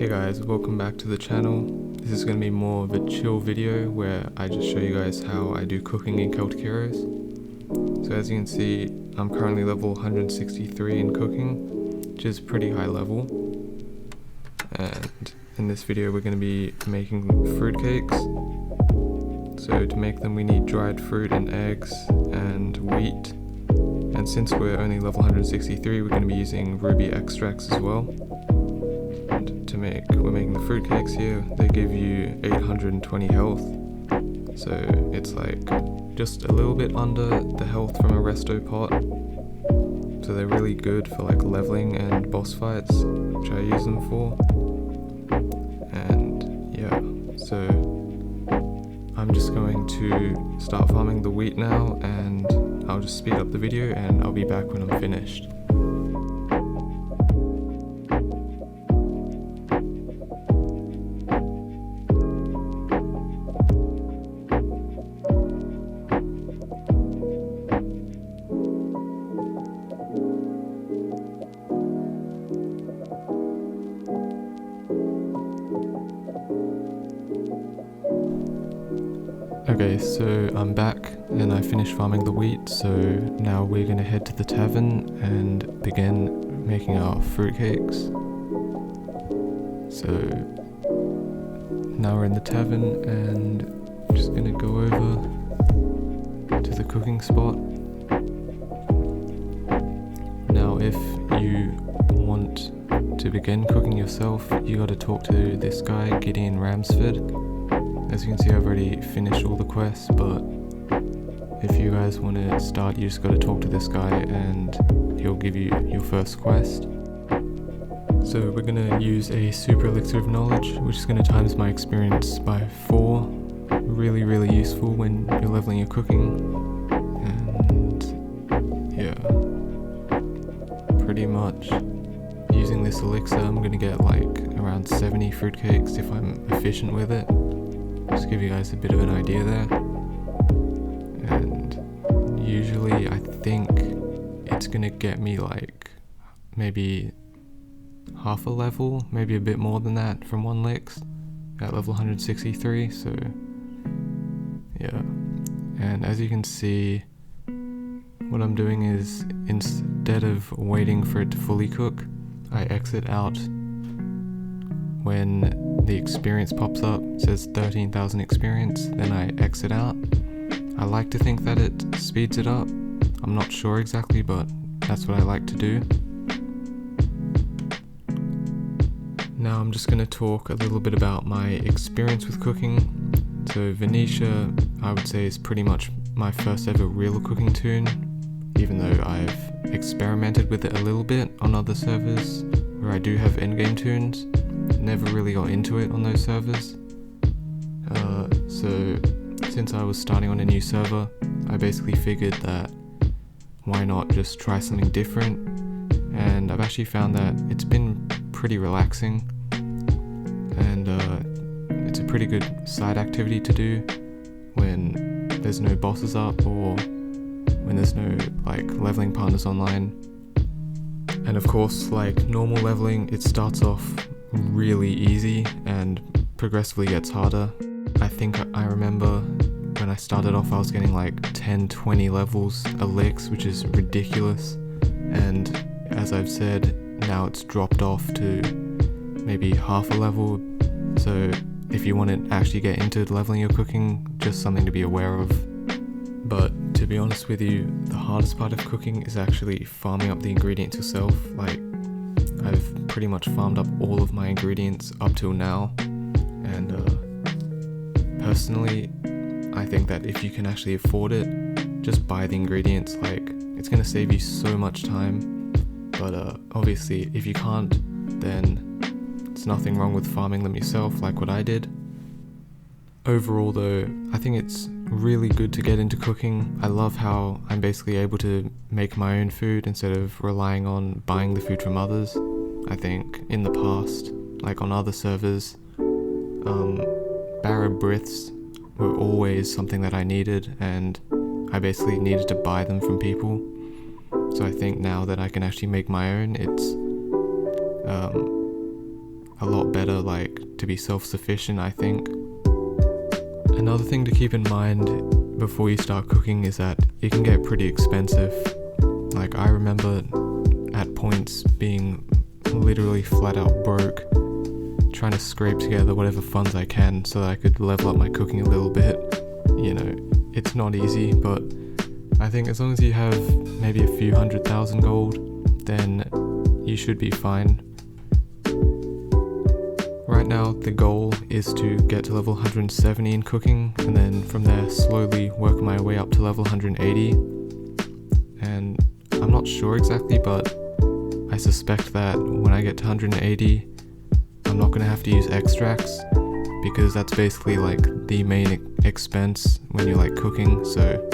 Hey guys, welcome back to the channel. This is going to be more of a chill video where I just show you guys how I do cooking in Celtic Heroes. So as you can see, I'm currently level 163 in cooking, which is pretty high level. And in this video we're going to be making fruit cakes. So to make them we need dried fruit and eggs and wheat. And since we're only level 163, we're going to be using ruby extracts as well. We're making the fruit cakes here. They give you 820 health, so it's like just a little bit under the health from a resto pot, so they're really good for like leveling and boss fights, which I use them for. And yeah, so I'm just going to start farming the wheat now, and I'll just speed up the video and I'll be back when I'm finished. Okay, so I'm back and I finished farming the wheat, so now we're going to head to the tavern and begin making our fruitcakes. So now we're in the tavern and I'm just going to go over to the cooking spot. Now if you want to begin cooking yourself, you got to talk to this guy, Gideon Ramsford. As you can see, I've already finished all the quests, but if you guys want to start, you just got to talk to this guy and he'll give you your first quest. So we're going to use a super elixir of knowledge, which is going to times my experience by 4. Really useful when you're leveling your cooking. And yeah, pretty much using this elixir I'm going to get like around 70 fruitcakes if I'm efficient with it. Just give you guys a bit of an idea there. And usually I think it's gonna get me like maybe half a level, maybe a bit more than that from one licks at level 163, so yeah. And as you can see, what I'm doing is instead of waiting for it to fully cook, I exit out when the experience pops up. It says 13,000 experience, then I exit out. I like to think that it speeds it up. I'm not sure exactly, but that's what I like to do. Now I'm just going to talk a little bit about my experience with cooking. So Venetia, I would say, is pretty much my first ever real cooking toon, even though I've experimented with it a little bit on other servers where I do have endgame toons. Never really got into it on those servers. So since I was starting on a new server, I basically figured that why not just try something different, and I've actually found that it's been pretty relaxing, and it's a pretty good side activity to do when there's no bosses up or when there's no like leveling partners online. And of course, like normal leveling, it starts off really easy and progressively gets harder. I think I remember when I started off I was getting like 10-20 levels elix, which is ridiculous, and as I've said, now it's dropped off to maybe half a level. So if you want to actually get into leveling your cooking, just something to be aware of. But to be honest with you, the hardest part of cooking is actually farming up the ingredients yourself. Like, I've pretty much farmed up all of my ingredients up till now, and personally I think that if you can actually afford it, just buy the ingredients. Like, it's going to save you so much time, but obviously if you can't, then it's nothing wrong with farming them yourself like what I did. Overall though, I think it's really good to get into cooking. I love how I'm basically able to make my own food instead of relying on buying the food from others. I think in the past, like on other servers, Barra Briths were always something that I needed, and I basically needed to buy them from people. So I think now that I can actually make my own, a lot better, like to be self-sufficient, I think. Another thing to keep in mind before you start cooking is that it can get pretty expensive. Like, I remember at points being literally flat out broke, trying to scrape together whatever funds I can so that I could level up my cooking a little bit. You know, it's not easy, but I think as long as you have maybe a few 100,000 gold, then you should be fine. Right now, the goal is to get to level 170 in cooking, and then from there slowly work my way up to level 180. And I'm not sure exactly, but I suspect that when I get to 180, I'm not going to have to use extracts, because that's basically like the main expense when you're like cooking. So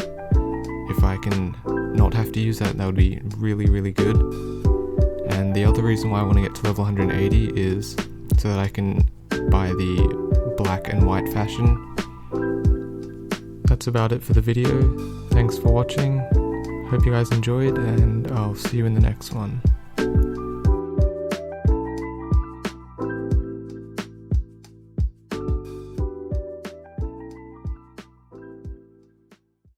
if I can not have to use that, that would be really, really good. And the other reason why I want to get to level 180 is so that I can buy the black and white fashion. That's about it for the video. Thanks for watching. Hope you guys enjoyed, and I'll see you in the next one.